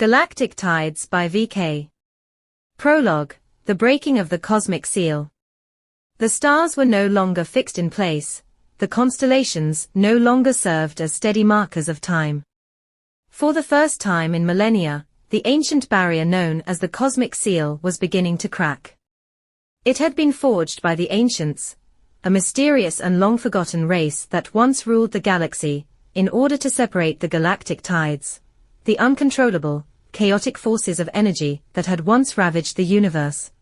Galactic Tides by V.K. Prologue, the breaking of the cosmic seal. The stars were no longer fixed in place, the constellations no longer served as steady markers of time. For the first time in millennia, the ancient barrier known as the cosmic seal was beginning to crack. It had been forged by the ancients, a mysterious and long-forgotten race that once ruled the galaxy, in order to separate the galactic tides, the uncontrollable, chaotic forces of energy that had once ravaged the universe.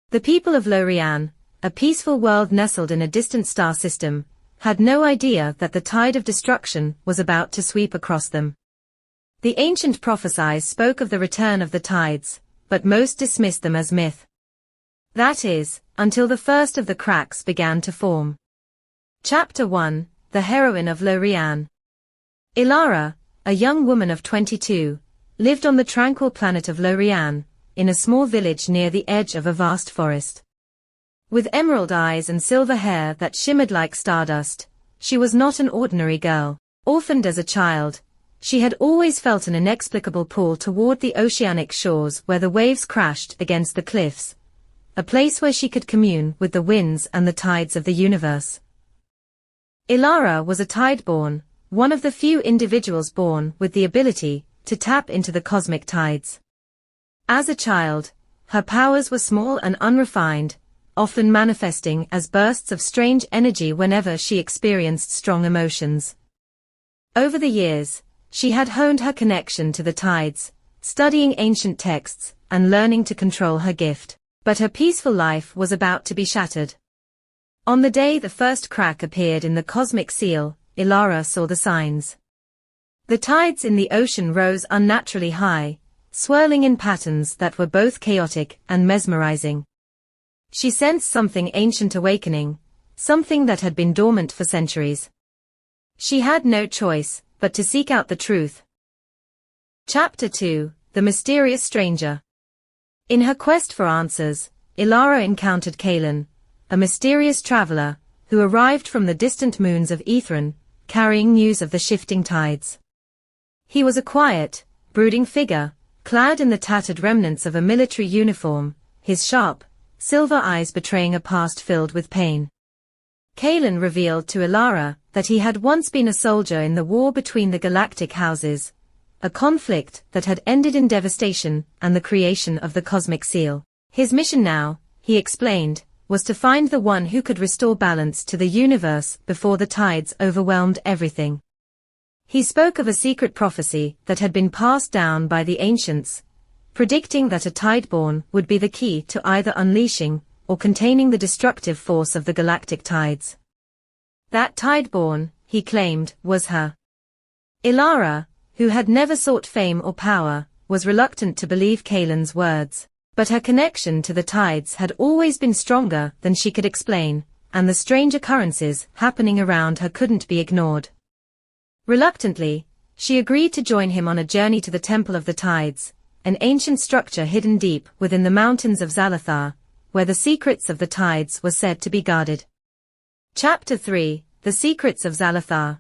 The people of Lorianne, a peaceful world nestled in a distant star system, had no idea that the tide of destruction was about to sweep across them. The ancient prophecies spoke of the return of the tides, but most dismissed them as myth. That is, until the first of the cracks began to form. Chapter 1, The Heroine of Lorianne. Elara, a young woman of 22, lived on the tranquil planet of Lorianne, in a small village near the edge of a vast forest. With emerald eyes and silver hair that shimmered like stardust, she was not an ordinary girl. Orphaned as a child, she had always felt an inexplicable pull toward the oceanic shores where the waves crashed against the cliffs, a place where she could commune with the winds and the tides of the universe. Elara was a Tideborn, one of the few individuals born with the ability to tap into the cosmic tides. As a child, her powers were small and unrefined, often manifesting as bursts of strange energy whenever she experienced strong emotions. Over the years, she had honed her connection to the tides, studying ancient texts and learning to control her gift, but her peaceful life was about to be shattered. On the day the first crack appeared in the cosmic seal, Elara saw the signs. The tides in the ocean rose unnaturally high, swirling in patterns that were both chaotic and mesmerizing. She sensed something ancient awakening, something that had been dormant for centuries. She had no choice but to seek out the truth. Chapter 2, The Mysterious Stranger. In her quest for answers, Elara encountered Kaelen, a mysterious traveler, who arrived from the distant moons of Aethran, carrying news of the shifting tides. He was a quiet, brooding figure, clad in the tattered remnants of a military uniform, his sharp, silver eyes betraying a past filled with pain. Kaelen revealed to Elara that he had once been a soldier in the war between the galactic houses, a conflict that had ended in devastation and the creation of the cosmic seal. His mission now, he explained, was to find the one who could restore balance to the universe before the tides overwhelmed everything. He spoke of a secret prophecy that had been passed down by the ancients, predicting that a Tideborn would be the key to either unleashing or containing the destructive force of the galactic tides. That Tideborn, he claimed, was her. Elara, who had never sought fame or power, was reluctant to believe Kaelen's words, but her connection to the tides had always been stronger than she could explain, and the strange occurrences happening around her couldn't be ignored. Reluctantly, she agreed to join him on a journey to the Temple of the Tides, an ancient structure hidden deep within the mountains of Xelrath, where the secrets of the tides were said to be guarded. Chapter 3, The Secrets of Xelrath.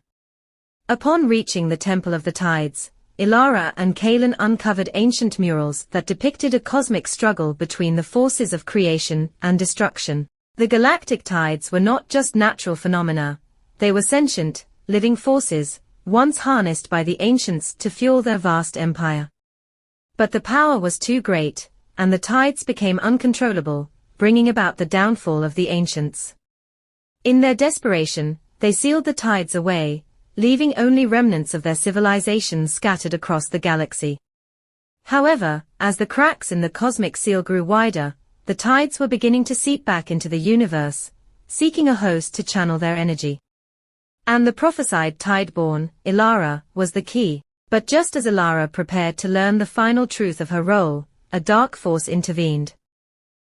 Upon reaching the Temple of the Tides, Elara and Kaelen uncovered ancient murals that depicted a cosmic struggle between the forces of creation and destruction. The galactic tides were not just natural phenomena, they were sentient, living forces, once harnessed by the ancients to fuel their vast empire. But the power was too great, and the tides became uncontrollable, bringing about the downfall of the ancients. In their desperation, they sealed the tides away, leaving only remnants of their civilization scattered across the galaxy. However, as the cracks in the cosmic seal grew wider, the tides were beginning to seep back into the universe, seeking a host to channel their energy. And the prophesied Tideborn, Elara, was the key. But just as Elara prepared to learn the final truth of her role, a dark force intervened.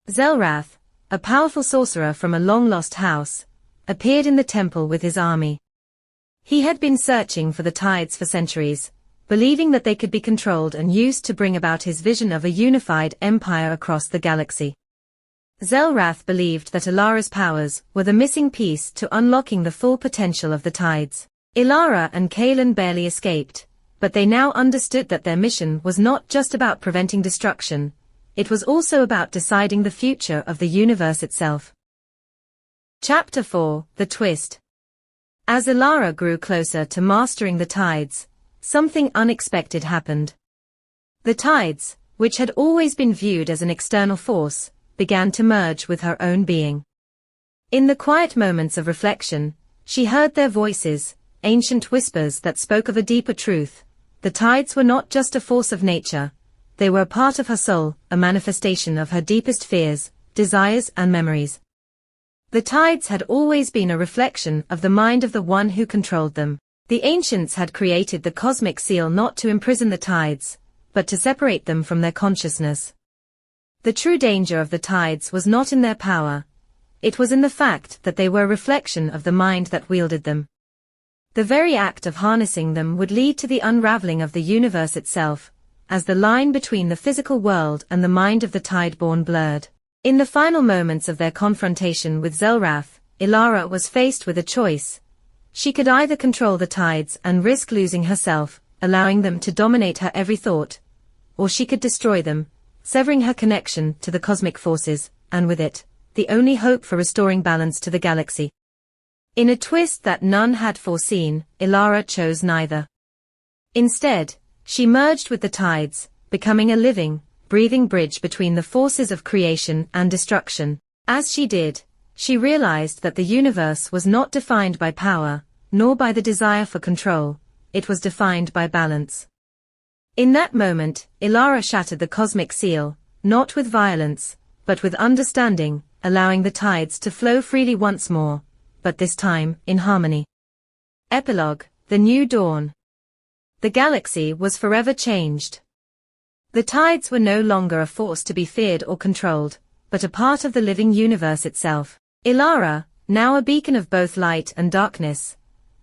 Xelrath, a powerful sorcerer from a long-lost house, appeared in the temple with his army. He had been searching for the tides for centuries, believing that they could be controlled and used to bring about his vision of a unified empire across the galaxy. Xelrath believed that Elara's powers were the missing piece to unlocking the full potential of the tides. Elara and Kaelen barely escaped, but they now understood that their mission was not just about preventing destruction, it was also about deciding the future of the universe itself. Chapter 4: The Twist. As Elara grew closer to mastering the tides, something unexpected happened. The tides, which had always been viewed as an external force, began to merge with her own being. In the quiet moments of reflection, she heard their voices, ancient whispers that spoke of a deeper truth. The tides were not just a force of nature, they were a part of her soul, a manifestation of her deepest fears, desires and memories. The tides had always been a reflection of the mind of the one who controlled them. The ancients had created the cosmic seal not to imprison the tides, but to separate them from their consciousness. The true danger of the tides was not in their power, it was in the fact that they were a reflection of the mind that wielded them. The very act of harnessing them would lead to the unraveling of the universe itself, as the line between the physical world and the mind of the Tideborn blurred. In the final moments of their confrontation with Xelrath, Elara was faced with a choice. She could either control the tides and risk losing herself, allowing them to dominate her every thought, or she could destroy them, severing her connection to the cosmic forces, and with it, the only hope for restoring balance to the galaxy. In a twist that none had foreseen, Elara chose neither. Instead, she merged with the tides, becoming a living, breathing bridge between the forces of creation and destruction. As she did, she realized that the universe was not defined by power, nor by the desire for control, it was defined by balance. In that moment, Elara shattered the cosmic seal, not with violence, but with understanding, allowing the tides to flow freely once more, but this time, in harmony. Epilogue: The New Dawn. The galaxy was forever changed. The tides were no longer a force to be feared or controlled, but a part of the living universe itself. Elara, now a beacon of both light and darkness,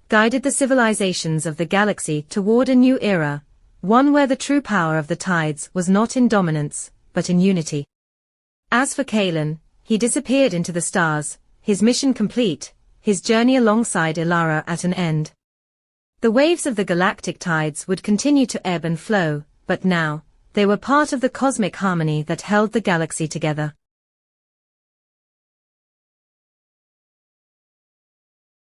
guided the civilizations of the galaxy toward a new era, one where the true power of the tides was not in dominance, but in unity. As for Kaelen, he disappeared into the stars, his mission complete, his journey alongside Elara at an end. The waves of the galactic tides would continue to ebb and flow, but now, they were part of the cosmic harmony that held the galaxy together.